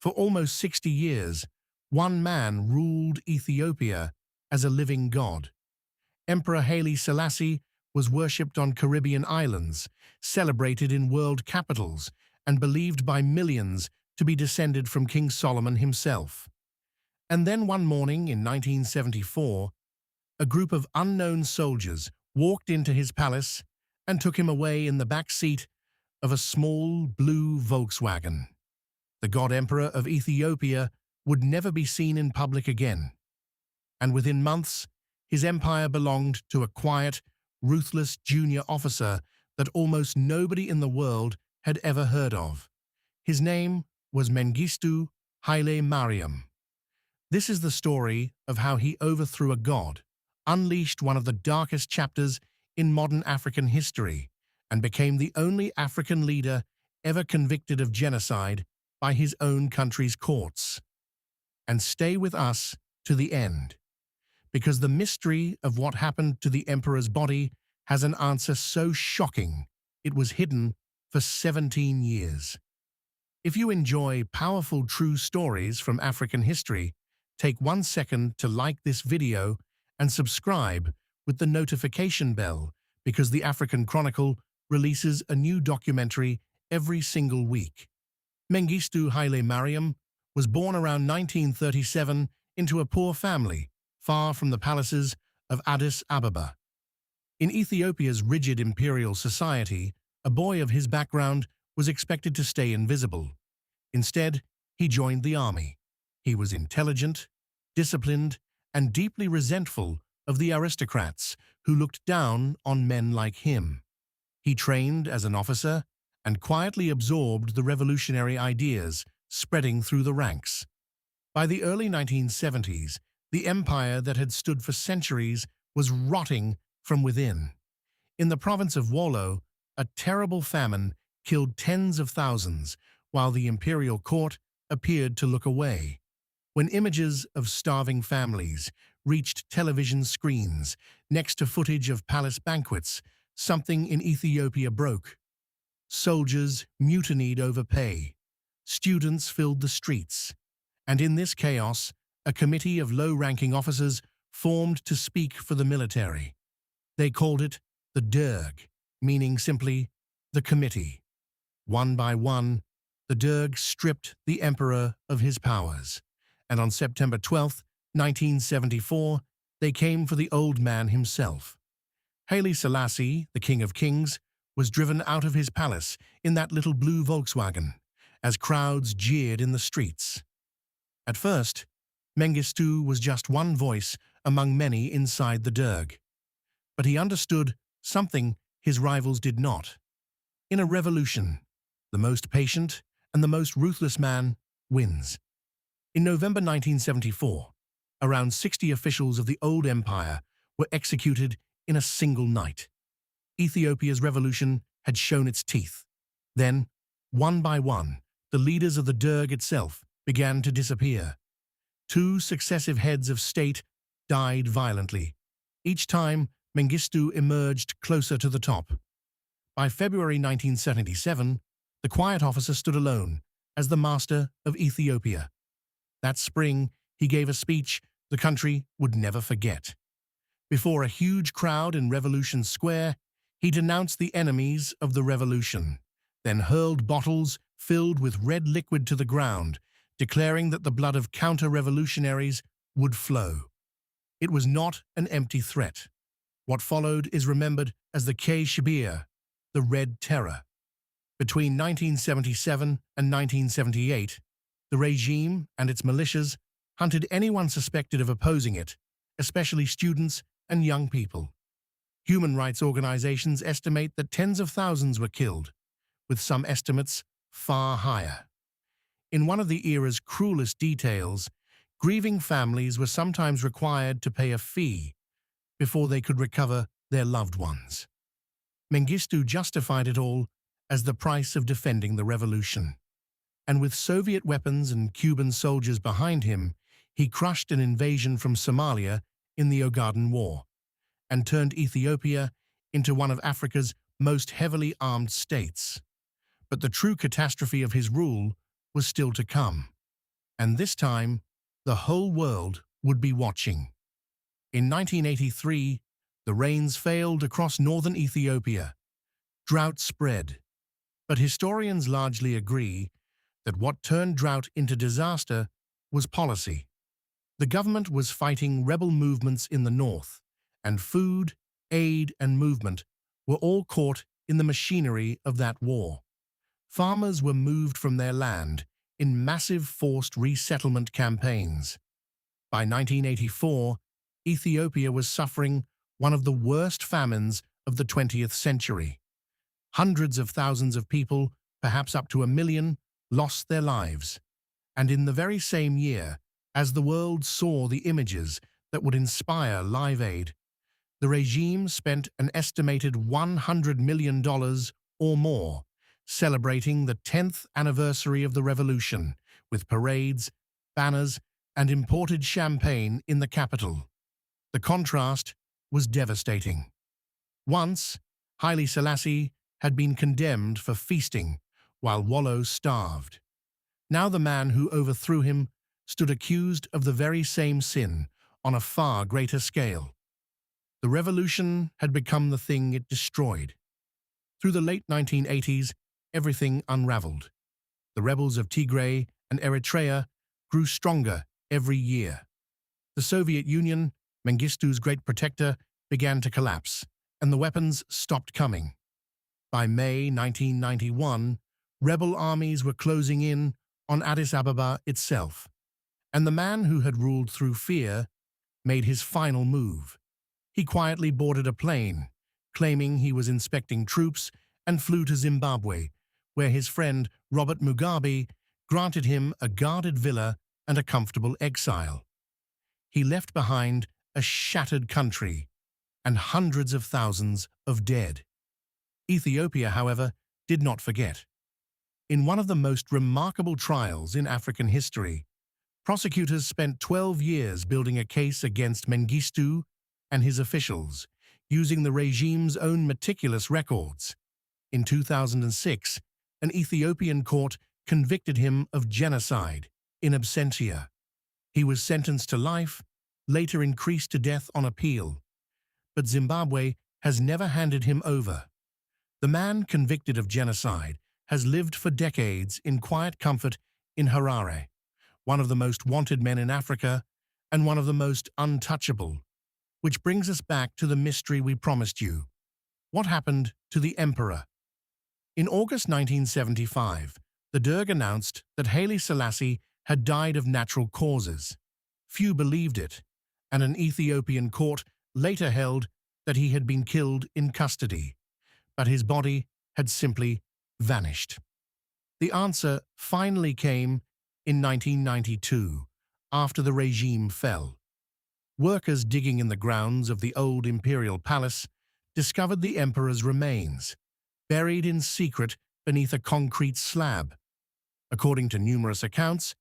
For almost 60 years, one man ruled Ethiopia as a living god. Emperor Haile Selassie was worshipped on Caribbean islands, celebrated in world capitals, and believed by millions to be descended from King Solomon himself. And then one morning in 1974, a group of unknown soldiers walked into his palace and took him away in the back seat of a small blue Volkswagen. The god emperor of Ethiopia would never be seen in public again, and within months, his empire belonged to a quiet, ruthless junior officer that almost nobody in the world had ever heard of. His name was Mengistu Haile Mariam. This is the story of how he overthrew a god, unleashed one of the darkest chapters in modern African history, and became the only African leader ever convicted of genocide by his own country's courts. And stay with us to the end, because the mystery of what happened to the emperor's body has an answer so shocking it was hidden for 17 years. If you enjoy powerful true stories from African history, take 1 second to like this video and subscribe with the notification bell, because the African Chronicle releases a new documentary every single week. Mengistu Haile Mariam was born around 1937 into a poor family, far from the palaces of Addis Ababa. In Ethiopia's rigid imperial society, a boy of his background was expected to stay invisible. Instead, he joined the army. He was intelligent, disciplined, and deeply resentful of the aristocrats who looked down on men like him. He trained as an officer and quietly absorbed the revolutionary ideas spreading through the ranks. By the early 1970s, the empire that had stood for centuries was rotting from within. In the province of Wollo, a terrible famine killed tens of thousands, while the imperial court appeared to look away. When images of starving families reached television screens next to footage of palace banquets, something in Ethiopia broke. Soldiers mutinied over pay. Students filled the streets. And in this chaos, a committee of low-ranking officers formed to speak for the military. They called it the Derg, meaning simply the committee. One by one, the Derg stripped the emperor of his powers, and on September 12, 1974, they came for the old man himself. Haile Selassie, the King of Kings, was driven out of his palace in that little blue Volkswagen, as crowds jeered in the streets. At first, Mengistu was just one voice among many inside the Derg. But he understood something his rivals did not. In a revolution, the most patient and the most ruthless man wins. In November 1974, around 60 officials of the old empire were executed in a single night. Ethiopia's revolution had shown its teeth. Then, one by one, the leaders of the Derg itself began to disappear. 2 successive heads of state died violently. Each time, Mengistu emerged closer to the top. By February 1977, the quiet officer stood alone as the master of Ethiopia. That spring, he gave a speech the country would never forget. Before a huge crowd in Revolution Square, he denounced the enemies of the revolution, then hurled bottles filled with red liquid to the ground, declaring that the blood of counter-revolutionaries would flow. It was not an empty threat. What followed is remembered as the Shibir, the Red Terror. Between 1977 and 1978, the regime and its militias hunted anyone suspected of opposing it, especially students and young people. Human rights organizations estimate that tens of thousands were killed, with some estimates far higher. In one of the era's cruelest details, grieving families were sometimes required to pay a fee before they could recover their loved ones. Mengistu justified it all as the price of defending the revolution. And with Soviet weapons and Cuban soldiers behind him, he crushed an invasion from Somalia in the Ogaden War and turned Ethiopia into one of Africa's most heavily armed states. But the true catastrophe of his rule was still to come. And this time, the whole world would be watching. In 1983, the rains failed across northern Ethiopia. Drought spread. But historians largely agree that what turned drought into disaster was policy. The government was fighting rebel movements in the north, and food, aid, and movement were all caught in the machinery of that war. Farmers were moved from their land in massive forced resettlement campaigns. By 1984, Ethiopia was suffering one of the worst famines of the 20th century. Hundreds of thousands of people, perhaps up to 1 million, lost their lives. And in the very same year, as the world saw the images that would inspire Live Aid, the regime spent an estimated $100 million or more celebrating the 10th anniversary of the revolution with parades, banners, and imported champagne in the capital. The contrast was devastating. Once, Haile Selassie had been condemned for feasting while Wallo starved. Now the man who overthrew him stood accused of the very same sin on a far greater scale. The revolution had become the thing it destroyed. Through the late 1980s, everything unraveled. The rebels of Tigray and Eritrea grew stronger every year. The Soviet Union, Mengistu's great protector, began to collapse, and the weapons stopped coming. By May 1991, rebel armies were closing in on Addis Ababa itself, and the man who had ruled through fear made his final move. He quietly boarded a plane, claiming he was inspecting troops, and flew to Zimbabwe, where his friend Robert Mugabe granted him a guarded villa and a comfortable exile. He left behind a shattered country and hundreds of thousands of dead. Ethiopia, however, did not forget. In one of the most remarkable trials in African history, prosecutors spent 12 years building a case against Mengistu and his officials, using the regime's own meticulous records. In 2006, an Ethiopian court convicted him of genocide in absentia. He was sentenced to life, later increased to death on appeal. But Zimbabwe has never handed him over. The man convicted of genocide has lived for decades in quiet comfort in Harare, one of the most wanted men in Africa and one of the most untouchable. Which brings us back to the mystery we promised you. What happened to the emperor? In August 1975, the Derg announced that Haile Selassie had died of natural causes. Few believed it, and an Ethiopian court later held that he had been killed in custody, but his body had simply vanished. The answer finally came in 1992, after the regime fell. Workers digging in the grounds of the old imperial palace discovered the emperor's remains, buried in secret beneath a concrete slab. According to numerous accounts,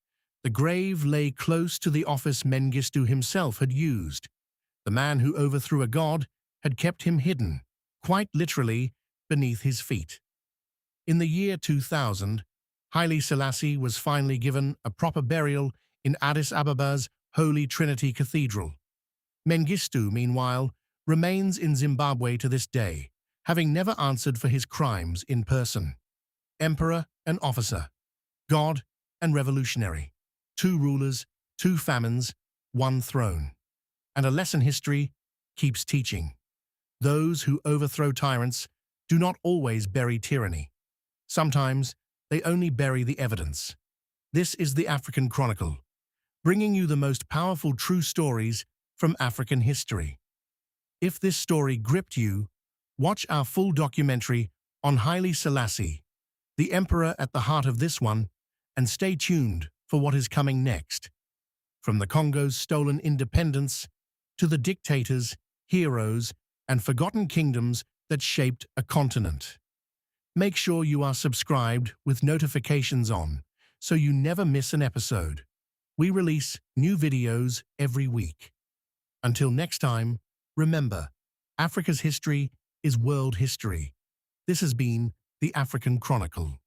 the grave lay close to the office Mengistu himself had used. The man who overthrew a god had kept him hidden, quite literally, beneath his feet. In the year 2000, Haile Selassie was finally given a proper burial in Addis Ababa's Holy Trinity Cathedral. Mengistu, meanwhile, remains in Zimbabwe to this day, having never answered for his crimes in person. Emperor and officer, God and revolutionary, 2 rulers, 2 famines, 1 throne. And a lesson history keeps teaching. Those who overthrow tyrants do not always bury tyranny. Sometimes they only bury the evidence. This is the African Chronicle, bringing you the most powerful true stories from African history. If this story gripped you, watch our full documentary on Haile Selassie, the emperor at the heart of this one, and stay tuned for what is coming next. From the Congo's stolen independence to the dictators, heroes, and forgotten kingdoms that shaped a continent. Make sure you are subscribed with notifications on so you never miss an episode. We release new videos every week. Until next time, remember, Africa's history is world history. This has been the African Chronicle.